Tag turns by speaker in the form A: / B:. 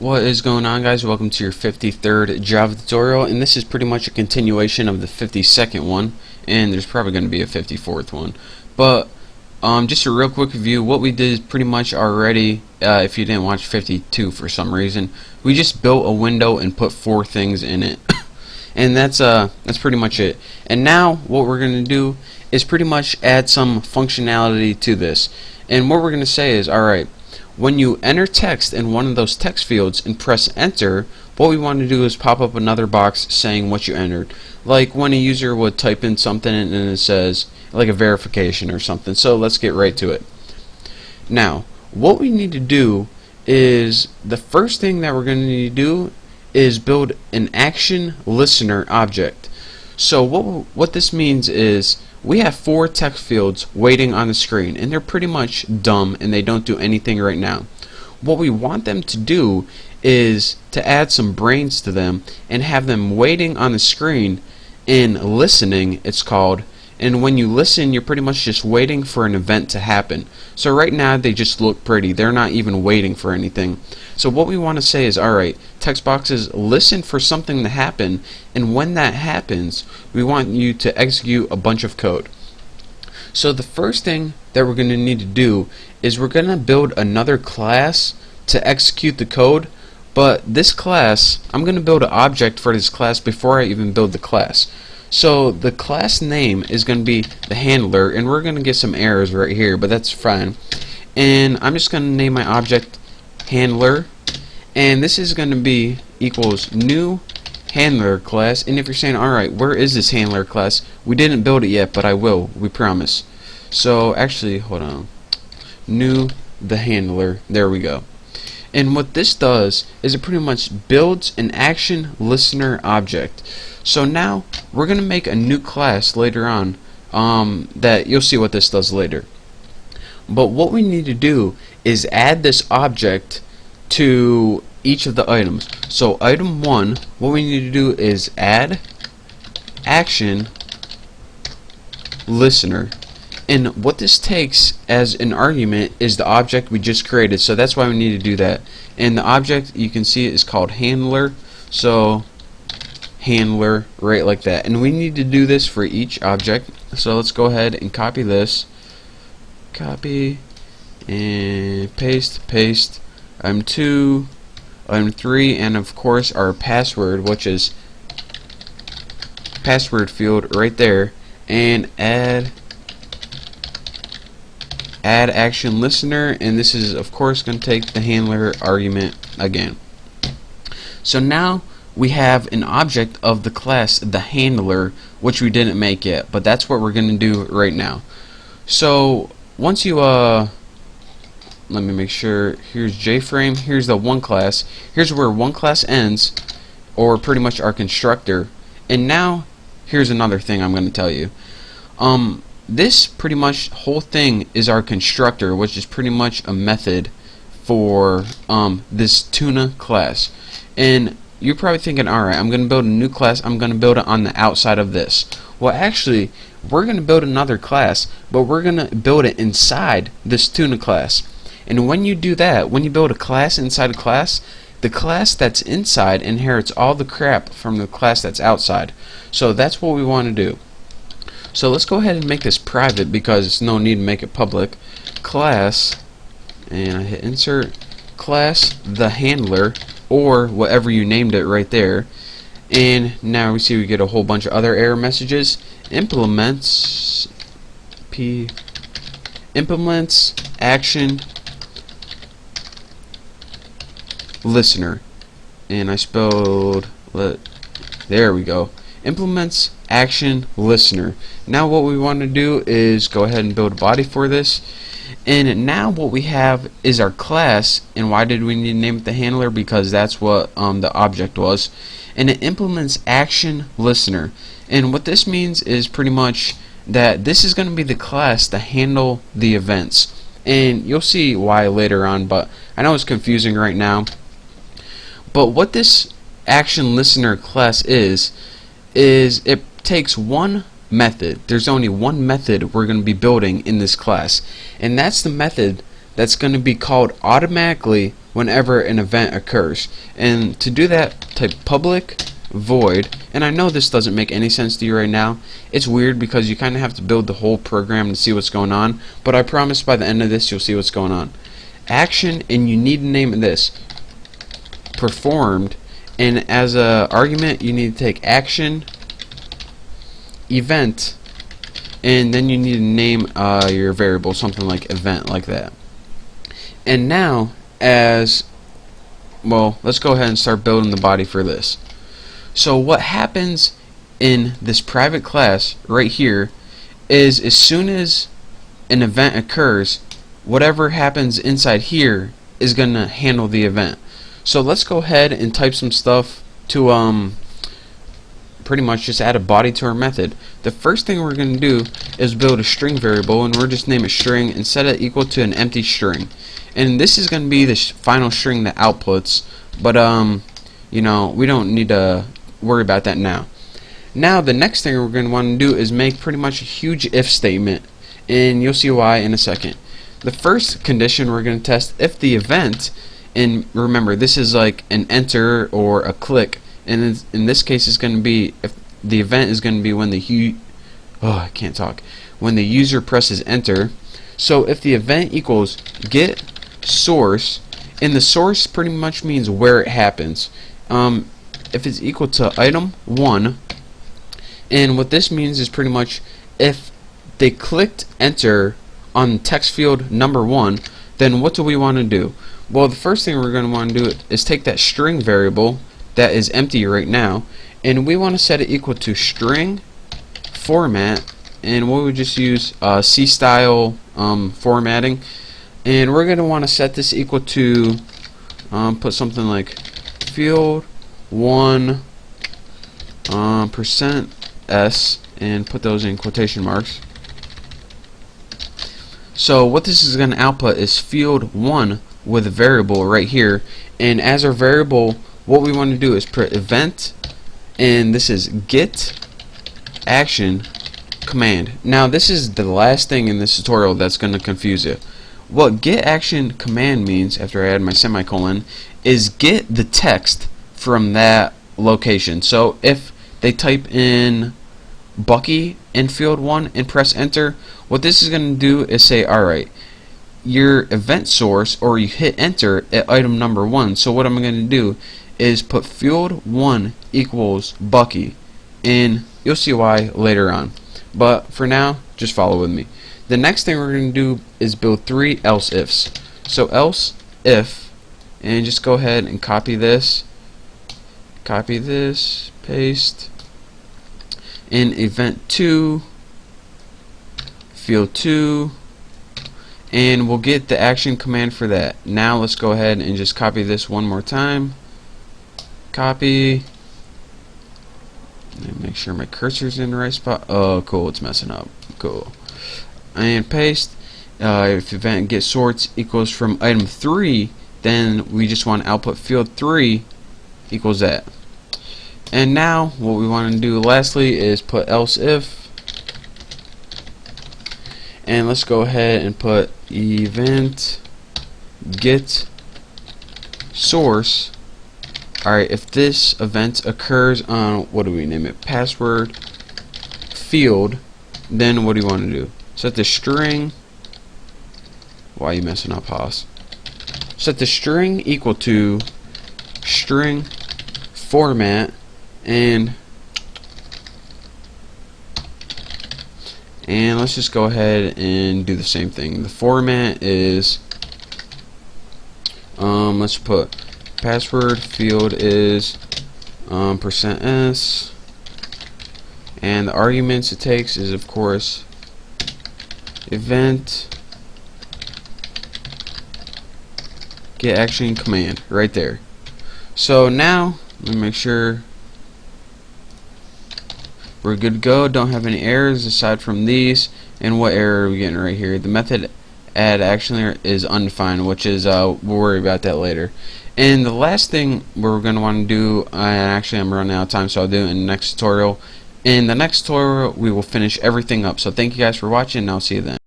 A: What is going on, guys? Welcome to your 53rd Java tutorial, and this is pretty much a continuation of the 52nd one, and there's probably going to be a 54th one. But just a real quick review. What we did is pretty much already, if you didn't watch 52 for some reason, we just built a window and put 4 things in it. And that's pretty much it. And now what we're going to do is pretty much add some functionality to this. And what we're going to say is, alright, when you enter text in one of those text fields and press enter, what we want to do is pop up another box saying what you entered. Like when a user would type in something and it says like a verification or something. So let's get right to it. Now, what we need to do is, the first thing that we're going to need to do is build an action listener object. So what this means is we have 4 text fields waiting on the screen, and they're pretty much dumb and they don't do anything right now. What we want them to do is to add some brains to them and have them waiting on the screen and listening, it's called. And when you listen, you're pretty much just waiting for an event to happen. So right now they just look pretty. They're not even waiting for anything. So what we want to say is, alright, text boxes, listen for something to happen, and when that happens, we want you to execute a bunch of code. So the first thing that we're going to need to do is we're going to build another class to execute the code. But this class, I'm going to build an object for this class before I even build the class. So the class name is going to be the handler, and we're going to get some errors right here, but that's fine. And I'm just going to name my object handler, and this is going to be equals new handler class. And if you're saying, alright, where is this handler class? We didn't build it yet, but I will, we promise. So actually, hold on, new the handler, there we go. And what this does is it pretty much builds an action listener object. So now we're going to make a new class later on that you'll see what this does later. But what we need to do is add this object to each of the items. So item 1, what we need to do is add action listener. And what this takes as an argument is the object we just created. So that's why we need to do that. And the object, you can see it is called handler. So handler, right like that. And we need to do this for each object. So let's go ahead and copy this. Copy and paste. Item 2, item 3, and of course our password, which is password field right there. And add action listener, and this is of course going to take the handler argument again. So now we have an object of the class the handler, which we didn't make yet, but that's what we're going to do right now. So once you let me make sure, here's JFrame, here's the one class, here's where one class ends, or pretty much our constructor. And now here's another thing I'm going to tell you. This pretty much whole thing is our constructor, which is pretty much a method for this tuna class. And you're probably thinking, alright, I'm going to build a new class, I'm going to build it on the outside of this. Well, actually, we're going to build another class, but we're going to build it inside this tuna class. And when you do that, when you build a class inside a class, the class that's inside inherits all the crap from the class that's outside. So that's what we want to do. So let's go ahead and make this private because there's no need to make it public. Class, and I hit insert, class the handler, or whatever you named it right there. And now we see we get a whole bunch of other error messages. Implements action listener, and I spelled there we go. Implements action listener. Now what we want to do is go ahead and build a body for this. And now what we have is our class. And why did we need to name it the handler? Because that's what the object was. And it implements action listener. And what this means is pretty much that this is going to be the class to handle the events. And you'll see why later on, but I know it's confusing right now. But what this action listener class is it takes one method. There's only one method we're going to be building in this class, and that's the method that's going to be called automatically whenever an event occurs. And to do that, type public void, and I know this doesn't make any sense to you right now. It's weird because you kind of have to build the whole program to see what's going on, but I promise by the end of this you'll see what's going on. Action, and you need to name this performed, and as a argument you need to take action event, and then you need to name your variable something like event, like that. And now, as well, let's go ahead and start building the body for this. So what happens in this private class right here is, as soon as an event occurs, whatever happens inside here is going to handle the event. So let's go ahead and type some stuff to pretty much just add a body to our method. The first thing we're going to do is build a string variable, and we're just name it string and set it equal to an empty string. And this is going to be the final string that outputs, but you know, we don't need to worry about that now. Now the next thing we're going to want to do is make pretty much a huge if statement, and you'll see why in a second. The first condition we're going to test if the event, and remember this is like an enter or a click, and in this case it's going to be, if the event is going to be when the when the user presses enter. So if the event equals get source, and the source pretty much means where it happens, if it's equal to item 1, and what this means is pretty much if they clicked enter on text field number 1, then what do we want to do? Well, the first thing we're going to want to do is take that string variable that is empty right now, and we want to set it equal to string format, and we would just use C style formatting, and we're going to want to set this equal to put something like field 1 %s, and put those in quotation marks. So what this is going to output is field 1 with a variable right here, and as our variable what we want to do is put event, and this is get action command. Now this is the last thing in this tutorial that's going to confuse you. What get action command means, after I add my semicolon, is get the text from that location. So if they type in Bucky in field 1 and press enter, what this is going to do is say, alright, your event source, or you hit enter at item number 1. So what I'm going to do is put field 1 equals Bucky, and you'll see why later on. But for now, just follow with me. The next thing we're going to do is build 3 else ifs. So else if, and just go ahead and copy this, paste, in event 2, field 2, and we'll get the action command for that. Now let's go ahead and just copy this one more time. Copy, and make sure my cursor's in the right spot. Oh cool, it's messing up. Cool. And paste. If event get sorts equals from item 3, then we just want to output field 3 equals that. And now what we want to do lastly is put else if, and let's go ahead and put event get source. Alright, if this event occurs on, what do we name it, password field, then what do you want to do? Set the string, why are you messing up, Haas? Set the string equal to string format, and let's just go ahead and do the same thing. The format is, let's put password field is %s, and the arguments it takes is of course event get action command right there. So now let me make sure we're good to go, don't have any errors aside from these. And what error are we getting right here? The method add ActionListner is undefined, which is we'll worry about that later. And the last thing we're going to want to do, and actually I'm running out of time, so I'll do it in the next tutorial. In the next tutorial we will finish everything up. So thank you guys for watching, and I'll see you then.